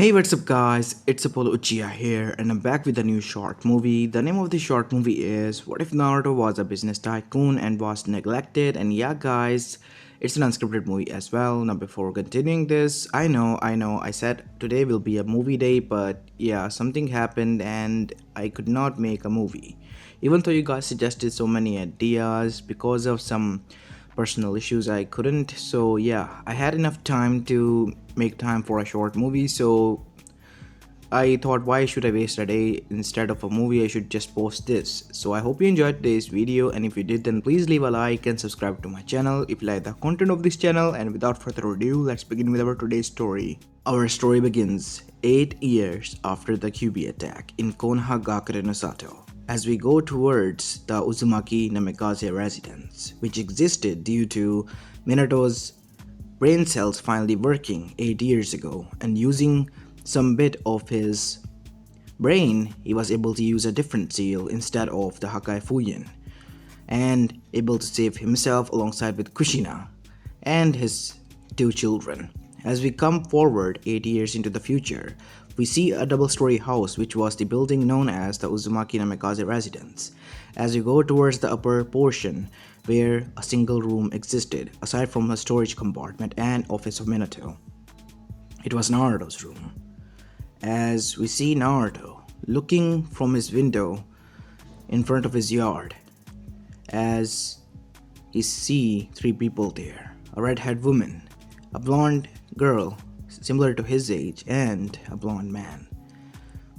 Hey, what's up, guys? It's Apollo Uchiha here, and I'm back with a new short movie. The name of the short movie is What If Naruto Was a Business Tycoon and Was Neglected? And yeah, guys, it's an unscripted movie as well. Now, before continuing this, I said today will be a movie day, but yeah, something happened and I could not make a movie. Even though you guys suggested so many ideas, because of some personal issues I couldn't. So yeah, I had enough time to make time for a short movie. So I thought, why should I waste a day? Instead of a movie, I should just post this. So I hope you enjoyed today's video, and if you did, then please leave a like and subscribe to my channel if you like the content of this channel. And without further ado, let's begin with our today's story. Our story begins 8 years after the QB attack in Konohagakure no Sato, as we go towards the Uzumaki Namikaze residence, which existed due to Minato's brain cells finally working 8 years ago, and using some bit of his brain, he was able to use a different seal instead of the Hakai Fuyin, and able to save himself alongside with Kushina and his two children. As we come forward 8 years into the future, we see a double-story house which was the building known as the Uzumaki Namikaze residence. As we go towards the upper portion, where a single room existed aside from a storage compartment and office of Minato, it was Naruto's room. As we see Naruto looking from his window in front of his yard, as he see three people there: a red-haired woman, a blonde girl similar to his age, and a blonde man.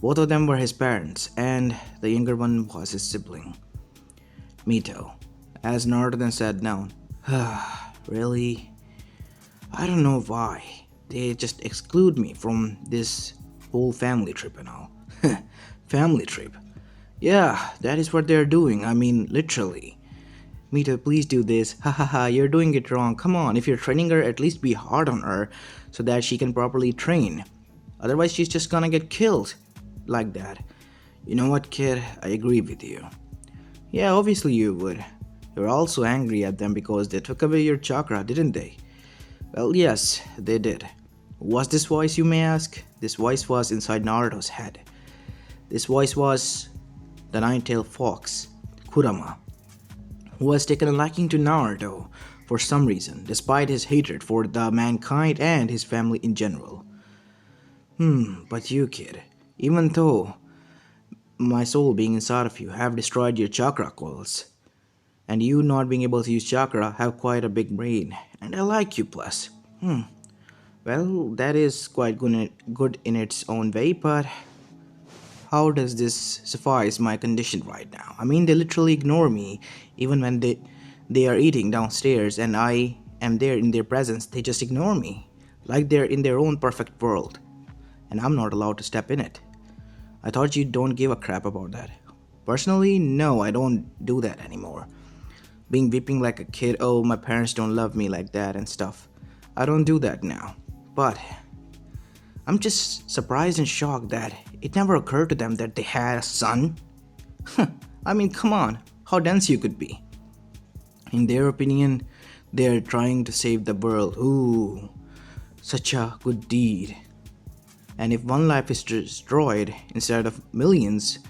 Both of them were his parents, and the younger one was his sibling, Mito. As Naruto then sat down, really? I don't know why. They just exclude me from this whole family trip and all. Family trip? Yeah, that is what they're doing. I mean, literally. Mito, please do this. Ha ha ha, you're doing it wrong. Come on, if you're training her, at least be hard on her so that she can properly train. Otherwise, she's just gonna get killed like that. You know what, kid? I agree with you. Yeah, obviously you would. You're also angry at them because they took away your chakra, didn't they? Well, yes, they did. What's this voice, you may ask? This voice was inside Naruto's head. This voice was the nine-tailed fox, Kurama, who has taken a liking to Naruto for some reason, despite his hatred for the mankind and his family in general. But you, kid, even though my soul being inside of you have destroyed your chakra coils, and you not being able to use chakra have quite a big brain, and I like you plus. Well, that is quite good in its own way, but how does this suffice my condition right now? I mean, they literally ignore me even when they are eating downstairs and I am there in their presence. They just ignore me like they're in their own perfect world, and I'm not allowed to step in it. I thought you don't give a crap about that. Personally, no, I don't do that anymore. Being weeping like a kid, oh, my parents don't love me like that and stuff. I don't do that now. But I'm just surprised and shocked that it never occurred to them that they had a son. I mean, come on, how dense you could be. In their opinion, they're trying to save the world. Ooh, such a good deed. And if one life is destroyed instead of millions,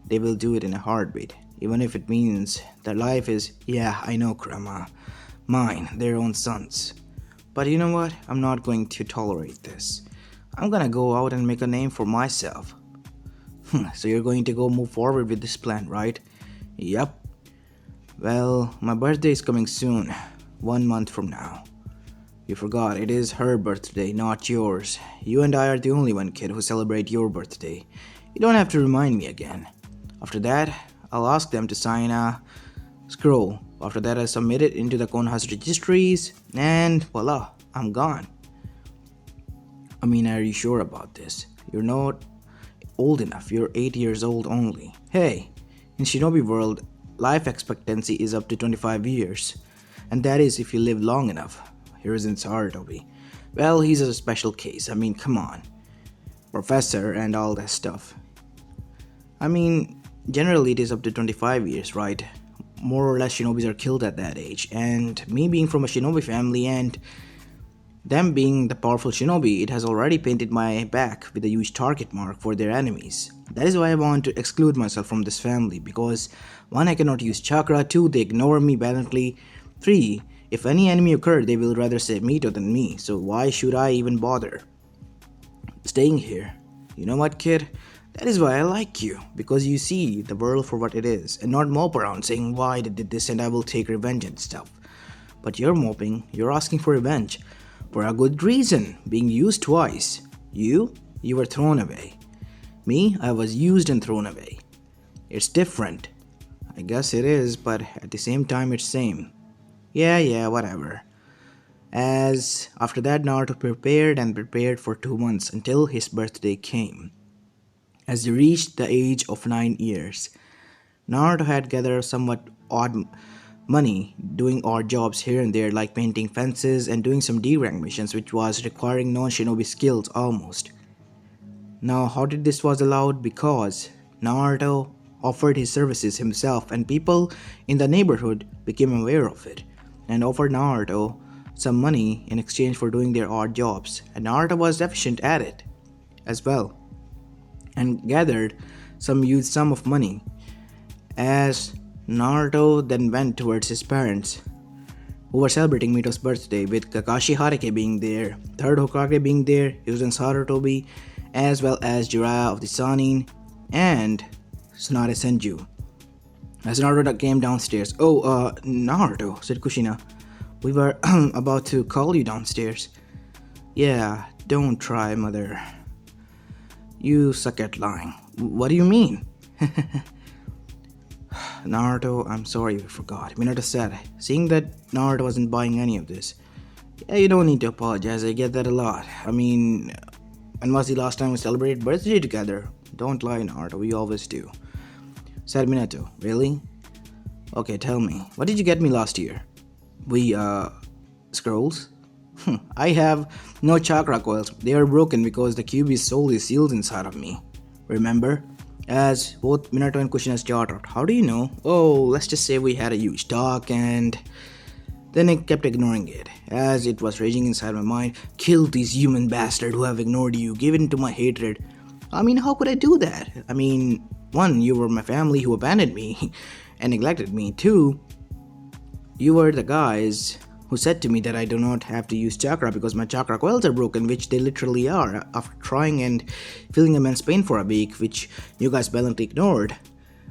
they will do it in a heartbeat. Even if it means their life is, yeah, I know, Kurama, mine, their own sons. But you know what? I'm not going to tolerate this. I'm gonna go out and make a name for myself. So you're going to go move forward with this plan, right? Yup. Well, my birthday is coming soon. 1 month from now. You forgot, it is her birthday, not yours. You and I are the only one, kid, who celebrate your birthday. You don't have to remind me again. After that, I'll ask them to sign a scroll. After that, I submit it into the Konoha's registries, and voila, I'm gone. I mean, are you sure about this? You're not old enough, you're 8 years old only. Hey, in Shinobi world, life expectancy is up to 25 years. And that is if you live long enough. Here isn't Sarutobi. Well, he's a special case, I mean, come on. Professor and all that stuff. I mean, generally it is up to 25 years, right? More or less shinobis are killed at that age, and me being from a shinobi family and Them being the powerful shinobi, it has already painted my back with a huge target mark for their enemies. That is why I want to exclude myself from this family because 1. I cannot use chakra, 2. They ignore me violently, 3. If any enemy occur, they will rather save Mito than me, so why should I even bother staying here? You know what, kid? That is why I like you, because you see the world for what it is, and not mope around saying why they did this and I will take revenge and stuff. But you're moping, you're asking for revenge. For a good reason, being used twice. You were thrown away. Me, I was used and thrown away. It's different. I guess it is, but at the same time it's same. Yeah, whatever. As after that, Naruto prepared and prepared for 2 months until his birthday came. As he reached the age of 9 years, Naruto had gathered somewhat odd money doing odd jobs here and there like painting fences and doing some D-rank missions which was requiring non-shinobi skills almost. Now how did this was allowed? Because Naruto offered his services himself and people in the neighborhood became aware of it and offered Naruto some money in exchange for doing their odd jobs, and Naruto was efficient at it as well and gathered some huge sum of money. As Naruto then went towards his parents, who were celebrating Mito's birthday, with Kakashi Harike being there, 3rd Hokage being there, Yuzen Sarutobi, as well as Jiraiya of the Sannin, and Tsunade Senju. As Naruto came downstairs, Naruto, said Kushina, we were about to call you downstairs. Yeah, don't try, mother. You suck at lying. What do you mean? Naruto, I'm sorry we forgot. Minato said, seeing that Naruto wasn't buying any of this. Yeah, you don't need to apologize, I get that a lot. I mean, when was the last time we celebrated birthday together? Don't lie, Naruto, we always do. Said Minato, really? Okay, tell me, what did you get me last year? Scrolls? I have no chakra coils. They are broken because the Kyuubi's soul is sealed inside of me. Remember? As both Minato and Kushina start out, how do you know? Oh, let's just say we had a huge talk and then I kept ignoring it, as it was raging inside my mind. Kill these human bastards who have ignored you, give in to my hatred. I mean, how could I do that? I mean, 1, you were my family who abandoned me and neglected me. 2, you were the guys who said to me that I do not have to use chakra because my chakra coils are broken, which they literally are. After trying and feeling immense pain for a week, which you guys valiantly ignored,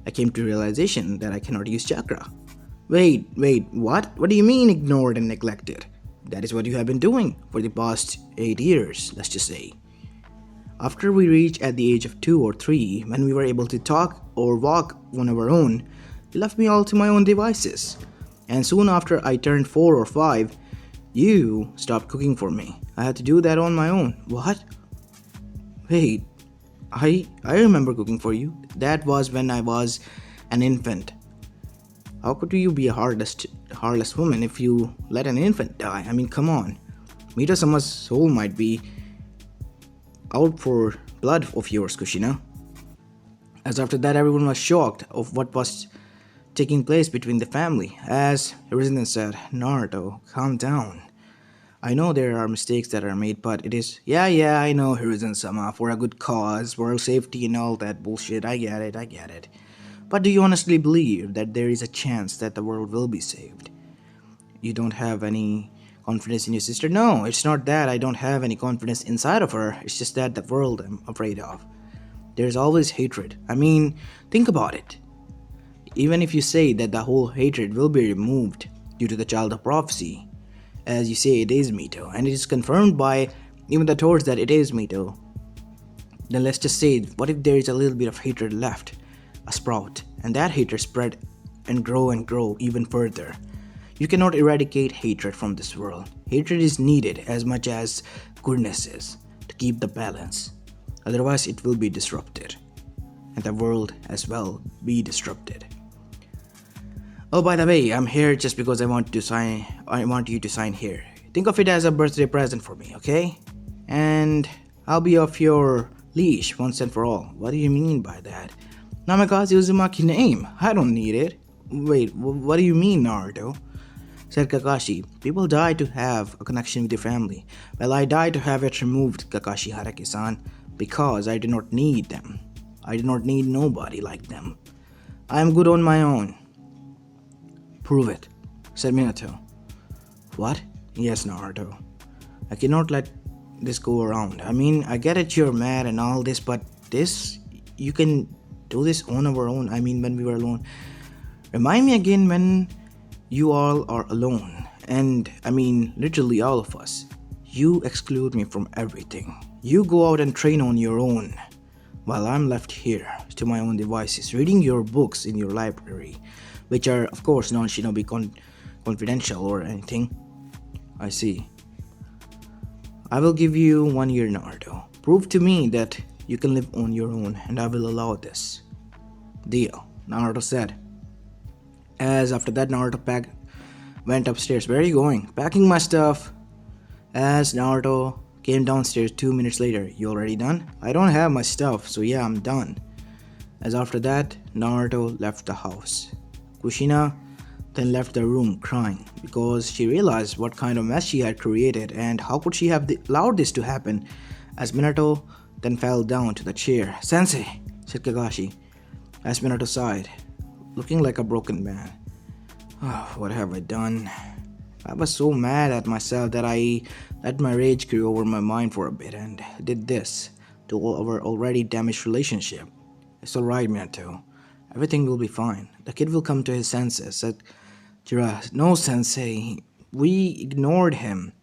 I came to realization that I cannot use chakra. Wait, what? What do you mean ignored and neglected? That is what you have been doing for the past 8 years, let's just say. After we reached at the age of 2 or 3, when we were able to talk or walk on our own, you left me all to my own devices. And soon after I turned 4 or 5, you stopped cooking for me. I had to do that on my own. What? Wait, I remember cooking for you. That was when I was an infant. How could you be a heartless woman if you let an infant die? I mean, come on. Mito-sama's soul might be out for blood of yours, Kushina. As after that, everyone was shocked of what was taking place between the family. As Hiruzen said, Naruto, calm down. I know there are mistakes that are made, but it is... Yeah, I know, Hiruzen-sama, for a good cause, world safety and all that bullshit. I get it. But do you honestly believe that there is a chance that the world will be saved? You don't have any confidence in your sister? No, it's not that I don't have any confidence inside of her. It's just that the world I'm afraid of. There's always hatred. I mean, think about it. Even if you say that the whole hatred will be removed due to the child of prophecy, as you say it is Mito, and it is confirmed by even the Taurs that it is Mito, then let's just say, what if there is a little bit of hatred left, a sprout, and that hatred spread and grow even further? You cannot eradicate hatred from this world. Hatred is needed as much as goodness is to keep the balance. Otherwise, it will be disrupted, and the world as well be disrupted. Oh, by the way, I'm here just because I want you to sign here. Think of it as a birthday present for me, okay? And I'll be off your leash once and for all. What do you mean by that? Namikaze Uzumaki name. I don't need it. Wait, what do you mean, Naruto? said Kakashi. People die to have a connection with your family. Well, I die to have it removed, Kakashi Haraki-san, because I do not need them. I do not need nobody like them. I am good on my own. Prove it, said Minato. What? Yes, Naruto. I cannot let this go around. I mean, I get it, you're mad and all this, but this, you can do this on our own. I mean, when we were alone. Remind me again when you all are alone. And I mean, literally all of us. You exclude me from everything. You go out and train on your own, while I'm left here to my own devices, reading your books in your library, which are, of course, non-shinobi confidential or anything. I see. I will give you 1 year, Naruto. Prove to me that you can live on your own, and I will allow this. Deal, Naruto said. As after that, Naruto went upstairs. Where are you going? Packing my stuff. As Naruto came downstairs 2 minutes later. You already done? I don't have my stuff, so yeah, I'm done. As after that, Naruto left the house. Kushina then left the room crying because she realized what kind of mess she had created and how could she have allowed this to happen. As Minato then fell down to the chair. Sensei, said Kakashi, as Minato sighed, looking like a broken man. Oh, what have I done? I was so mad at myself that I let my rage grew over my mind for a bit and did this to our already damaged relationship. It's alright, Minato. Everything will be fine. The kid will come to his senses, said Jiraiya. No, Sensei. We ignored him.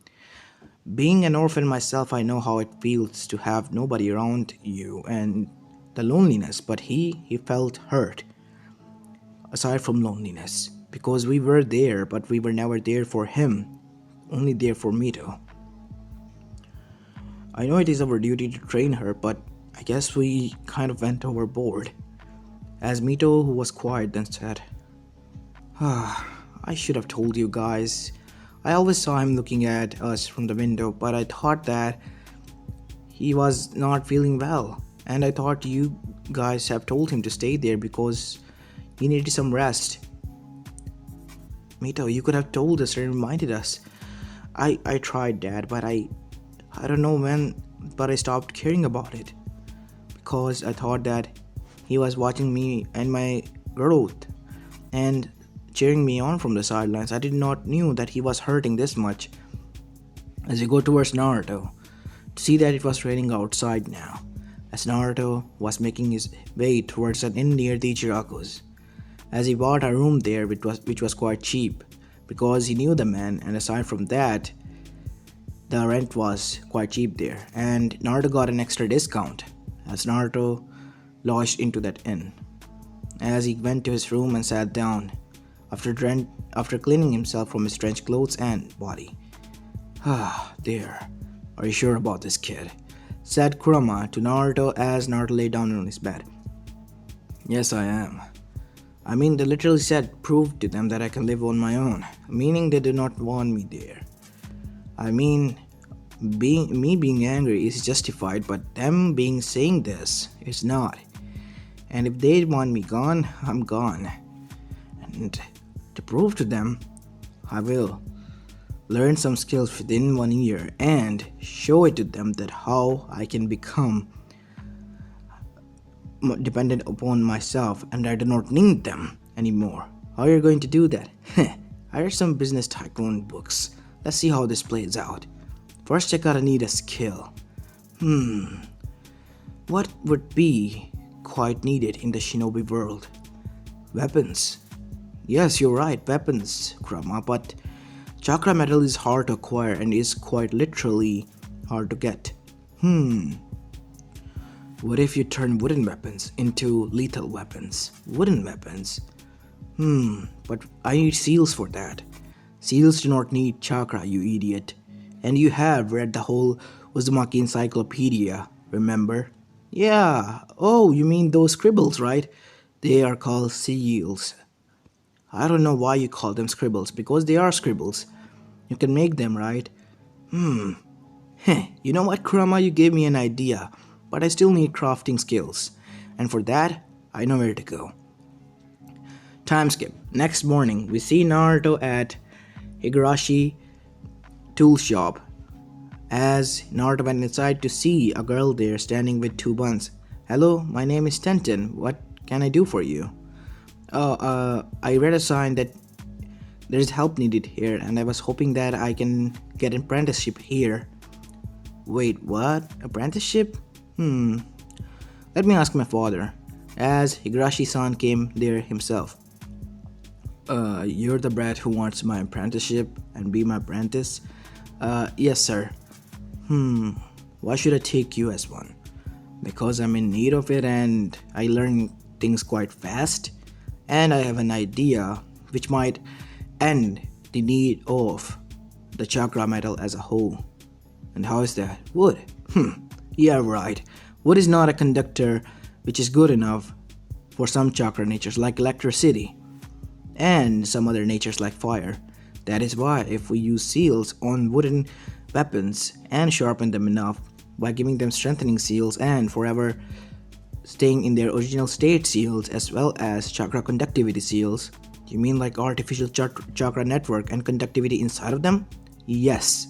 Being an orphan myself, I know how it feels to have nobody around you and the loneliness, but he felt hurt. Aside from loneliness, because we were there, but we were never there for him, only there for Mito. I know it is our duty to train her, but I guess we kind of went overboard. As Mito, who was quiet, then said, I should have told you guys. I always saw him looking at us from the window, but I thought that he was not feeling well. And I thought you guys have told him to stay there because he needed some rest. Mito, you could have told us and reminded us. I tried, Dad, but I don't know when, but I stopped caring about it. Because I thought that he was watching me and my growth and cheering me on from the sidelines. I did not knew that he was hurting this much. As we go towards Naruto, to see that it was raining outside now, as Naruto was making his way towards an inn near the Ichiraku's. As he bought a room there which was quite cheap, because he knew the man, and aside from that, the rent was quite cheap there, and Naruto got an extra discount, as Naruto lodged into that inn. As he went to his room and sat down, after cleaning himself from his drenched clothes and body. There. Are you sure about this, kid? Said Kurama to Naruto as Naruto lay down on his bed. Yes, I am. I mean, they literally said, prove to them that I can live on my own, meaning they do not want me there. I mean, being angry is justified, but them saying this is not. And if they want me gone, I'm gone. And to prove to them, I will learn some skills within 1 year and show it to them that how I can become dependent upon myself and I do not need them anymore. How are you going to do that? I read some business tycoon books. Let's see how this plays out. First I gotta need a skill. What would be quite needed in the shinobi world? Weapons. Yes, you're right, weapons, Kurama, but chakra metal is hard to acquire and is quite literally hard to get. What if you turn wooden weapons into lethal weapons? Wooden weapons? But I need seals for that. Seals do not need chakra, you idiot. And you have read the whole Uzumaki encyclopedia, remember? Yeah, oh, you mean those scribbles, right? They are called seals. I don't know why you call them scribbles, because they are scribbles. You can make them, right? You know what, Kurama, you gave me an idea, but I still need crafting skills. And for that, I know where to go. Time skip. Next morning, we see Naruto at Higurashi tool shop. As Naruto went inside to see a girl there standing with two buns. Hello, my name is Tenten. What can I do for you? Oh, I read a sign that there is help needed here, and I was hoping that I can get an apprenticeship here. Wait, what? Apprenticeship? Let me ask my father. As Higurashi-san came there himself. You're the brat who wants my apprenticeship and be my apprentice? Yes, sir. Why should I take you as one? Because I'm in need of it and I learn things quite fast, and I have an idea which might end the need of the chakra metal as a whole. And how is that? Wood. Yeah, right. Wood is not a conductor which is good enough for some chakra natures like electricity and some other natures like fire. That is why if we use seals on wooden weapons and sharpen them enough by giving them strengthening seals and forever staying in their original state seals as well as chakra conductivity seals. You mean like artificial chakra network and conductivity inside of them? Yes.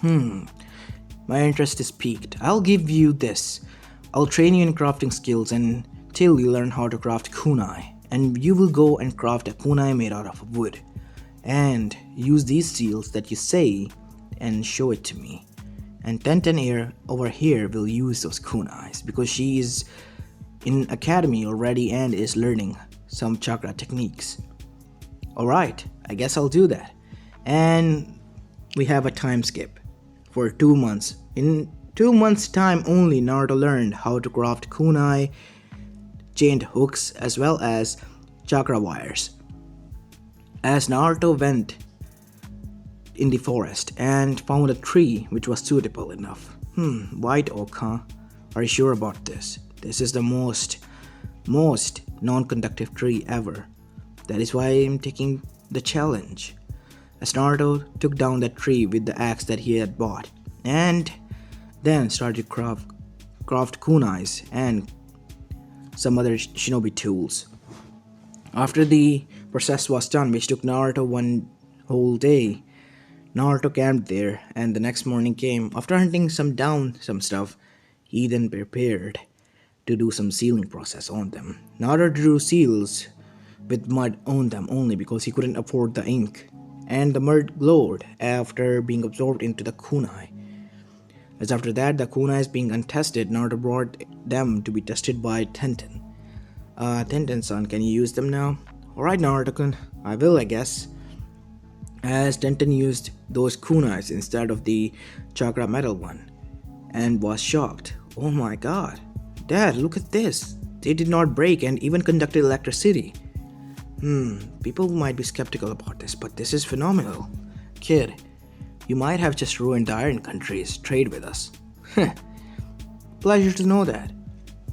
My interest is piqued. I'll give you this. I'll train you in crafting skills until you learn how to craft kunai. And you will go and craft a kunai made out of wood. And use these seals that you say and show it to me. And Tenten here over here will use those kunais because she is in academy already and is learning some chakra techniques. Alright, I guess I'll do that. And we have a time skip for 2 months. In 2 months time only, Naruto learned how to craft kunai, chained hooks as well as chakra wires. As Naruto went in the forest and found a tree which was suitable enough. White oak, huh? Are you sure about this? This is the most non-conductive tree ever. That is why I'm taking the challenge. As Naruto took down that tree with the axe that he had bought and then started to craft kunais and some other shinobi tools. After the process was done, which took Naruto one whole day, Naruto camped there and the next morning came. After hunting some stuff, he then prepared to do some sealing process on them. Naruto drew seals with mud on them only because he couldn't afford the ink, and the mud glowed after being absorbed into the kunai. As after that, the kunais being untested, Naruto brought them to be tested by Tenten. Tenten-san, can you use them now? Alright, Naruto-kun, I will, I guess. As Tenten used those kunais instead of the chakra metal one and was shocked. Oh my god, Dad, look at this. They did not break and even conducted electricity. People might be skeptical about this, but this is phenomenal. Kid, you might have just ruined the Iron Country's trade with us. Pleasure to know that.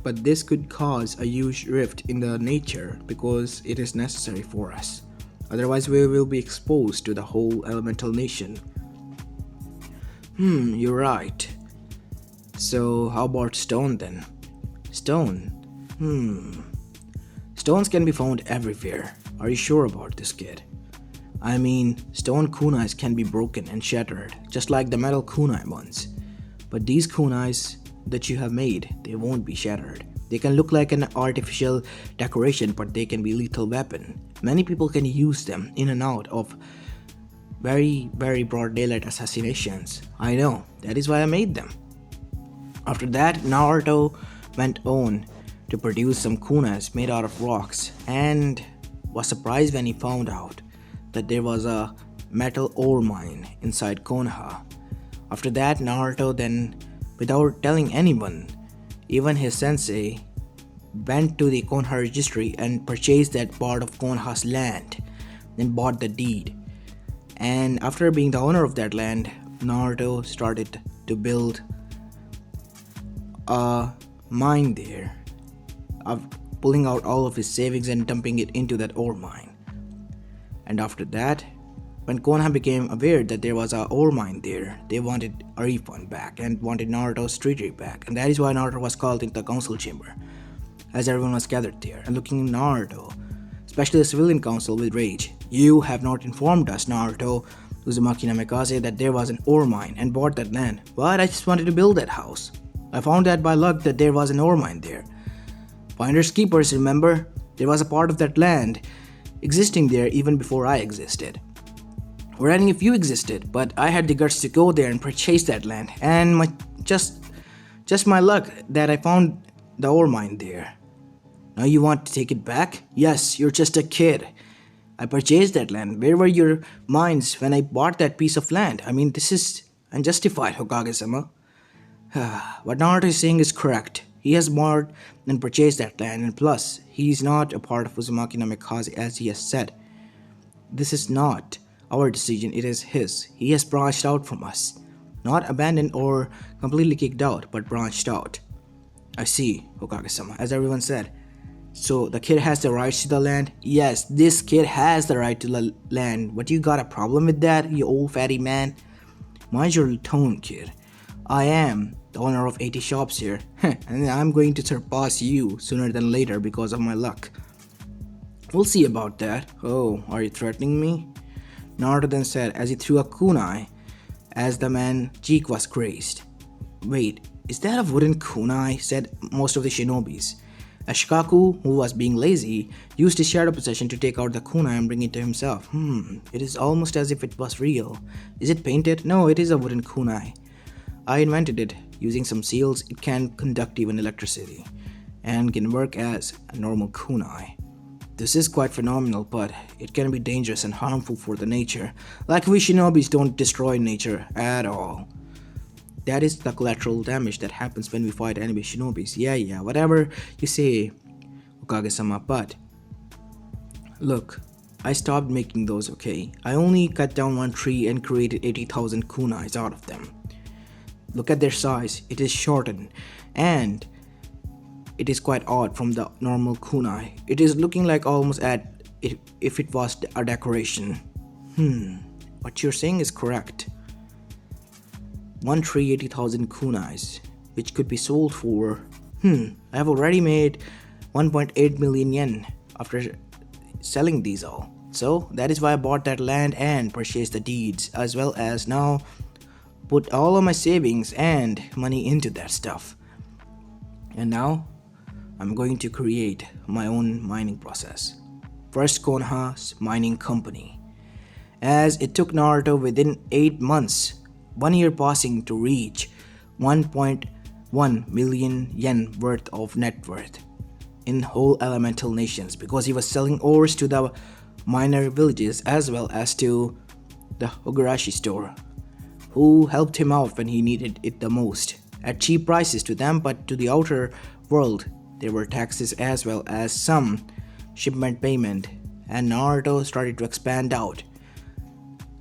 But this could cause a huge rift in the nature because it is necessary for us. Otherwise we will be exposed to the whole elemental nation. You're right. So how about stone then? Stone? Stones can be found everywhere. Are you sure about this, kid? I mean, stone kunais can be broken and shattered, just like the metal kunai ones. But these kunais that you have made, they won't be shattered. They can look like an artificial decoration, but they can be lethal weapon. Many people can use them in and out of very, very broad daylight assassinations. I know, that is why I made them. After that, Naruto went on to produce some kunais made out of rocks and was surprised when he found out that there was a metal ore mine inside Konoha. After that, Naruto then, without telling anyone, even his sensei, went to the Konoha registry and purchased that part of Konoha's land, then bought the deed. And after being the owner of that land, Naruto started to build a mine there, of pulling out all of his savings and dumping it into that ore mine. And after that, when Konoha became aware that there was a ore mine there, they wanted a refund back and wanted Naruto's treasury back. And that is why Naruto was called into the council chamber, as everyone was gathered there and looking at Naruto's especially the civilian council, with rage. You have not informed us, Naruto, Uzumaki Namikaze, that there was an ore mine and bought that land. But I just wanted to build that house. I found out by luck that there was an ore mine there. Finders keepers, remember? There was a part of that land existing there even before I existed. Or any of you existed, but I had the guts to go there and purchase that land, and just my luck that I found the ore mine there. Now you want to take it back? Yes, you're just a kid. I purchased that land. Where were your minds when I bought that piece of land? I mean, this is unjustified, Hokage-sama. What Naruto is saying is correct. He has bought and purchased that land, and plus, he's not a part of Uzumaki Namikaze as he has said. This is not our decision, it is his. He has branched out from us. Not abandoned or completely kicked out, but branched out. I see, Hokage-sama, as everyone said. So the kid has the rights to the land? Yes, this kid has the right to the land. But you got a problem with that, you old fatty man? Mind your tone, kid. I am the owner of 80 shops here, and I'm going to surpass you sooner than later because of my luck. We'll see about that. Oh, are you threatening me? Naruto then said as he threw a kunai as the man cheek was grazed. Wait, is that a wooden kunai? Said most of the shinobis. Ashikaku, who was being lazy, used his shadow possession to take out the kunai and bring it to himself. It is almost as if it was real. Is it painted? No, it is a wooden kunai. I invented it. Using some seals, it can conduct even electricity and can work as a normal kunai. This is quite phenomenal, but it can be dangerous and harmful for the nature. Like we shinobis don't destroy nature at all. That is the collateral damage that happens when we fight enemy shinobis. Yeah, whatever you say, Okage-sama, but look, I stopped making those, okay? I only cut down one tree and created 80,000 kunais out of them. Look at their size, it is shortened, and it is quite odd from the normal kunai. It is looking like almost if it was a decoration. What you're saying is correct. One tree, 80,000 kunais, which could be sold for, I have already made 1.8 million yen after selling these all. So that is why I bought that land and purchased the deeds, as well as now put all of my savings and money into that stuff. And now I'm going to create my own mining process. First Konoha's mining company. As it took Naruto within 8 months, 1 year passing to reach 1.1 million yen worth of net worth in whole elemental nations, because he was selling ores to the miner villages as well as to the Ogarashi store, who helped him out when he needed it the most, at cheap prices to them, but to the outer world there were taxes as well as some shipment payment, and Naruto started to expand out.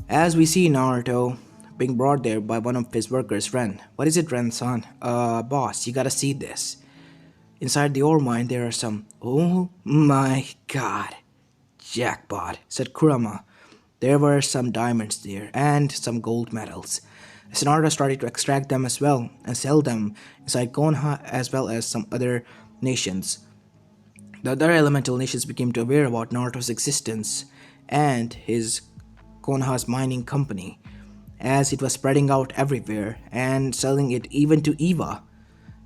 As we see Naruto being brought there by one of his workers, Ren. What is it, Ren-san? Boss, you gotta see this. Inside the ore mine there are some... Oh my god. Jackpot, said Kurama. There were some diamonds there and some gold medals. Naruto started to extract them as well and sell them inside Konoha as well as some other nations. The other elemental nations became to aware about Naruto's existence and his Konoha's mining company, as it was spreading out everywhere and selling it even to Eva,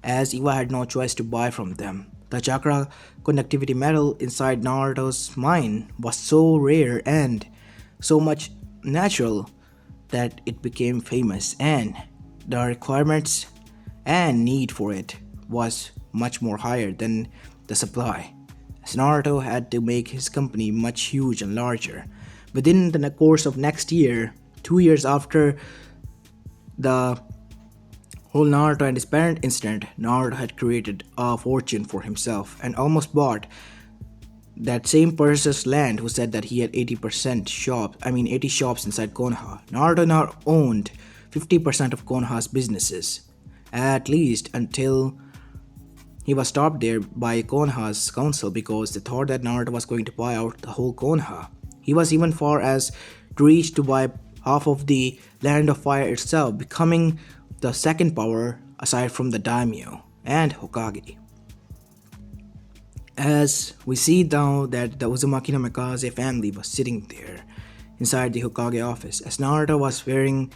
as Eva had no choice to buy from them. The chakra conductivity metal inside Naruto's mine was so rare and so much natural that it became famous, and the requirements and need for it was much more higher than the supply. As Naruto had to make his company much huge and larger. Within the course of next year, 2 years after the whole Naruto and his parent incident, Naruto had created a fortune for himself and almost bought that same person's land who said that he had 80 shops inside Konoha. Naruto now owned 50% of Konoha's businesses, at least until he was stopped there by Konoha's council because they thought that Naruto was going to buy out the whole Konoha. He was even far as to reach to buy half of the Land of Fire itself, becoming the second power aside from the daimyo and Hokage. As we see now that the Uzumaki Namikaze family was sitting there inside the Hokage office as Naruto was wearing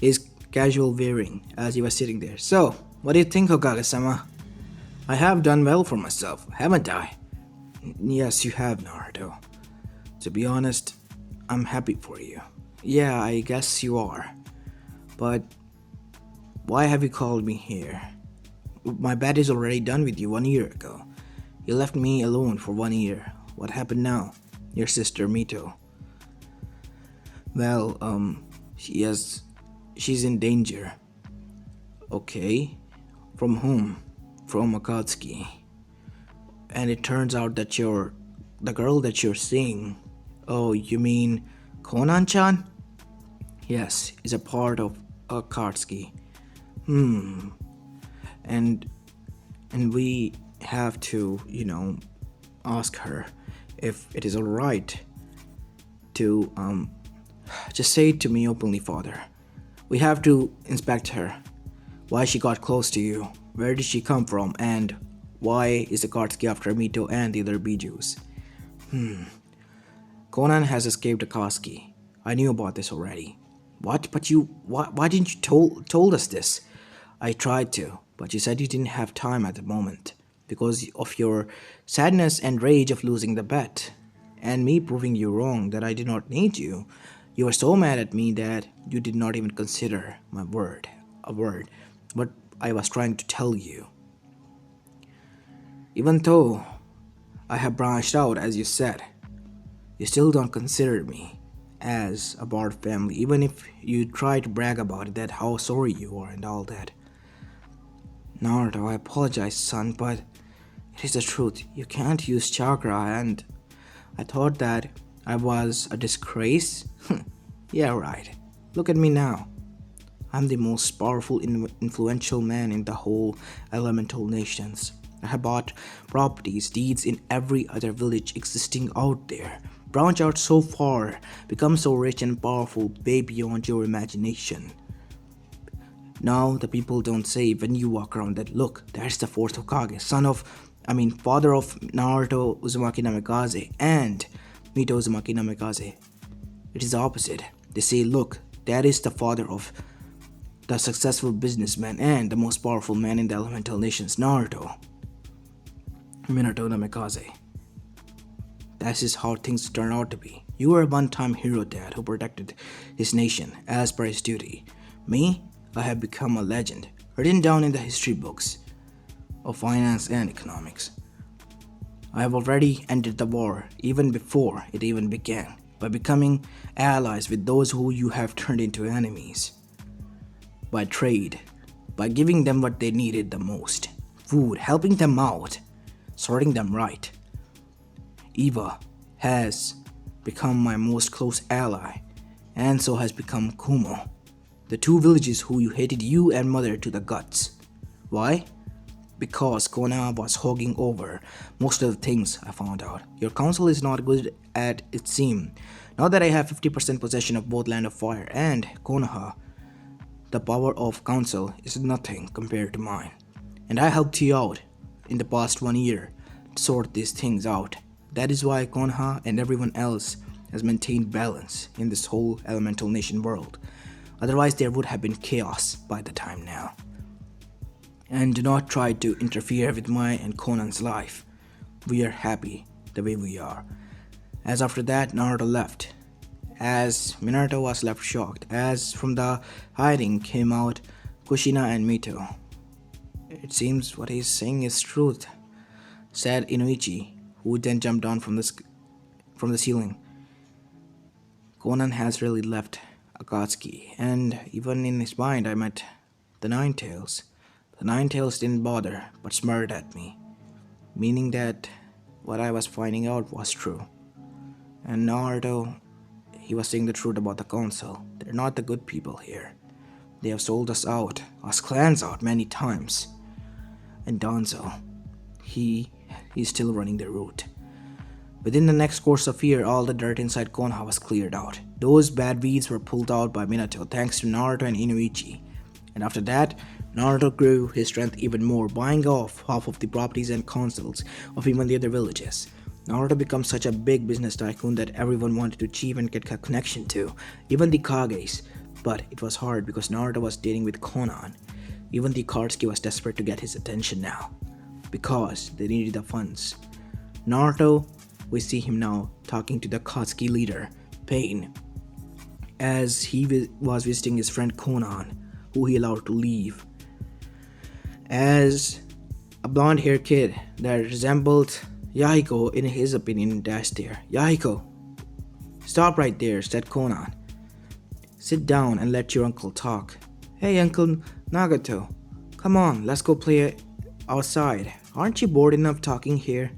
his casual wearing as he was sitting there. So, what do you think, Hokage-sama? I have done well for myself, haven't I? Yes, you have, Naruto. To be honest, I'm happy for you. Yeah, I guess you are. But why have you called me here? My bet is already done with you 1 year ago. You left me alone for 1 year. What happened now? Your sister Mito. Well, she's in danger. Okay. From whom? From Akatsuki. And it turns out that the girl that you're seeing. Oh, you mean Konan-chan? Yes, is a part of Akatsuki. And we have to, ask her if it is alright to just say it to me openly, father. We have to inspect her. Why she got close to you, where did she come from, and why is Akatsuki after Mito and the other Bijus? Conan has escaped Akatsuki. I knew about this already. What? But why didn't you told us this? I tried to, but you said you didn't have time at the moment because of your sadness and rage of losing the bet and me proving you wrong that I did not need you. You were so mad at me that you did not even consider a word, what I was trying to tell you. Even though I have branched out, as you said, you still don't consider me as a part of family, even if you try to brag about it, that how sorry you are and all that. Naruto, I apologize, son, but it is the truth. You can't use chakra, and I thought that I was a disgrace. Yeah, right. Look at me now. I'm the most powerful, influential man in the whole elemental nations. I have bought properties, deeds in every other village existing out there. Branch out so far, become so rich and powerful, way beyond your imagination. Now the people don't say when you walk around that, look, that's the fourth Hokage, father of Naruto Uzumaki Namikaze and Mito Uzumaki Namikaze. It is the opposite. They say, look, that is the father of the successful businessman and the most powerful man in the elemental nations, Naruto Minato Namikaze. That is how things turn out to be. You were a one-time hero, dad, who protected his nation as per his duty. Me, I have become a legend, written down in the history books of finance and economics. I have already ended the war even before it even began by becoming allies with those who you have turned into enemies. By trade, by giving them what they needed the most, food, helping them out, sorting them right. Eva has become my most close ally, and so has become Kumo, the two villages who you hated you and mother to the guts. Why? Because Konoha was hogging over most of the things I found out. Your council is not good at it seems. Now that I have 50% possession of both Land of Fire and Konoha, the power of council is nothing compared to mine. And I helped you out in the past 1 year to sort these things out. That is why Konoha and everyone else has maintained balance in this whole elemental nation world. Otherwise there would have been chaos by the time now. And do not try to interfere with my and Conan's life. We are happy the way we are. As after that, Naruto left. As Minato was left shocked. As from the hiding came out Kushina and Mito. It seems what he's saying is truth, said Inoichi, who then jumped down from the ceiling. Conan has really left Akatsuki, and even in his mind I met the Nine Tails. The Nine Tails didn't bother, but smirked at me, meaning that what I was finding out was true. And Naruto, he was saying the truth about the council. They're not the good people here. They have sold us clans out many times. And Danzo, he's still running the route. Within the next course of year, all the dirt inside Konoha was cleared out. Those bad weeds were pulled out by Minato thanks to Naruto and Inoichi. And after that, Naruto grew his strength even more, buying off half of the properties and consoles of even the other villages. Naruto becomes such a big business tycoon that everyone wanted to achieve and get a connection to, even the Kages. But it was hard because Naruto was dating with Konan. Even the Akatsuki was desperate to get his attention now, because they needed the funds. Naruto, we see him now talking to the Akatsuki leader, Pain, as he was visiting his friend Konan, who he allowed to leave. As a blonde-haired kid that resembled Yahiko in his opinion dashed there. Yahiko, stop right there, said Konan. Sit down and let your uncle talk. Hey Uncle Nagato, come on, let's go play outside. Aren't you bored enough talking here?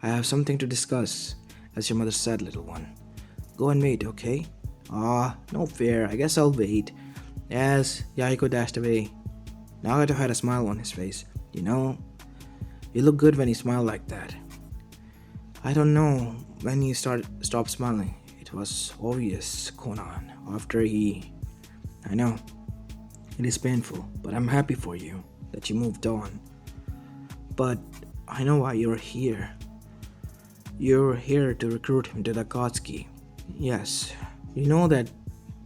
I have something to discuss, as your mother said, little one. Go and wait, okay? No fair, I guess I'll wait. As Yahiko dashed away, Nagato had a smile on his face. You know, you look good when you smile like that. I don't know when you stopped smiling. It was obvious, Konan, after I know, it is painful, but I'm happy for you that you moved on. But I know why you're here. You're here to recruit him to the Akatsuki. Yes, you know that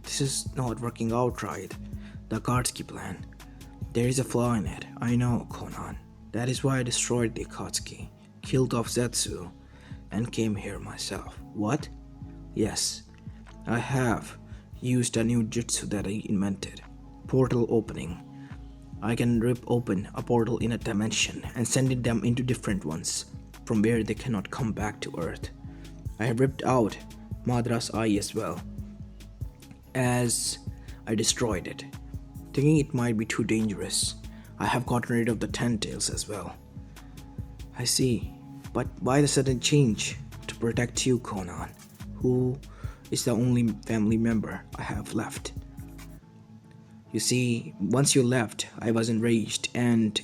this is not working out right, the Akatsuki plan. There is a flaw in it, I know, Konan. That is why I destroyed the Akatsuki, killed off Zetsu, and came here myself. What? Yes, I have used a new jutsu that I invented. Portal opening. I can rip open a portal in a dimension and send them into different ones, from where they cannot come back to Earth. I have ripped out Madra's eye as well, as I destroyed it, thinking it might be too dangerous. I have gotten rid of the 10 tails as well. I see, but why the sudden change? To protect you, Konan, who is the only family member I have left. You see, once you left, I was enraged and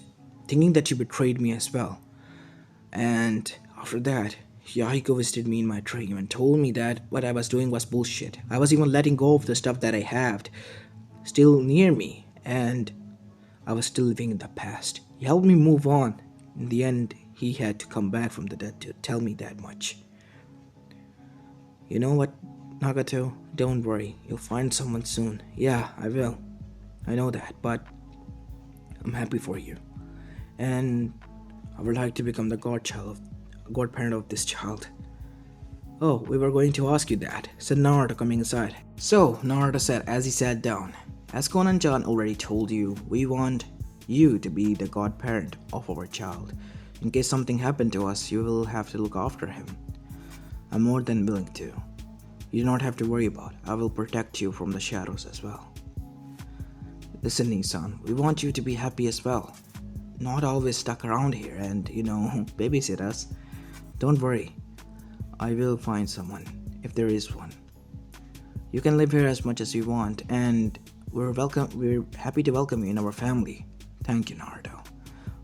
thinking that you betrayed me as well. And after that, Yahiko visited me in my dream and told me that what I was doing was bullshit. I was even letting go of the stuff that I had still near me, and I was still living in the past. He helped me move on. In the end, he had to come back from the dead to tell me that much. You know what, Nagato? Don't worry, you'll find someone soon. Yeah, I will. I know that, but I'm happy for you. And I would like to become the godparent of this child. Oh, we were going to ask you that, said Naruto coming inside. So, Naruto said as he sat down, as Konan-chan already told you, we want you to be the godparent of our child. In case something happened to us, you will have to look after him. I'm more than willing to. You do not have to worry about it. I will protect you from the shadows as well. Listen, Nisan, we want you to be happy as well. Not always stuck around here and, babysit us. Don't worry. I will find someone, if there is one. You can live here as much as you want, and we're happy to welcome you in our family. Thank you, Naruto.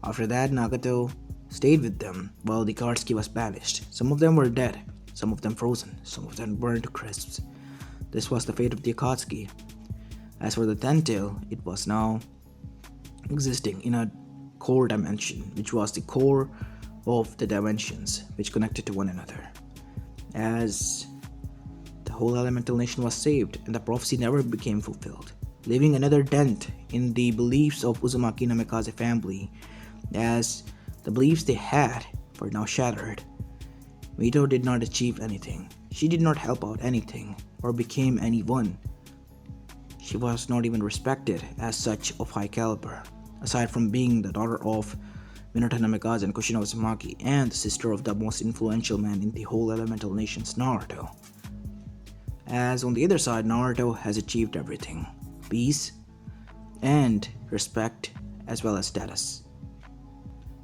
After that, Nagato stayed with them while the Akatsuki was banished. Some of them were dead, some of them frozen, some of them burned to crisps. This was the fate of the Akatsuki. As for the Ten-Tail, it was now existing in a core dimension, which was the core of the dimensions which connected to one another. As the whole elemental nation was saved and the prophecy never became fulfilled, leaving another dent in the beliefs of Uzumaki Namikaze family, as the beliefs they had were now shattered. Mito did not achieve anything. She did not help out anything or became anyone. She was not even respected as such of high caliber, aside from being the daughter of Minato Namikaze and Kushina Uzumaki and the sister of the most influential man in the whole elemental nations, Naruto. As on the other side, Naruto has achieved everything. Peace and respect as well as status.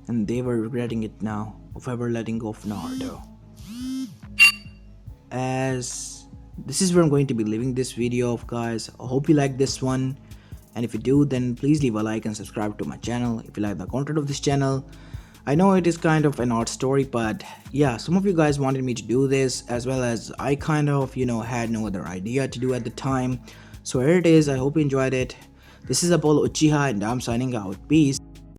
And they were regretting it now of ever letting go of Naruto. As this is where I'm going to be leaving this video off, guys. I hope you like this one, and if you do, then please leave a like and subscribe to my channel if you like the content of this channel. I know it is kind of an odd story, but yeah, some of you guys wanted me to do this, as well as I kind of had no other idea to do at the time. So here it is. I hope you enjoyed it. This is Apollo Uchiha and I'm signing out. Peace.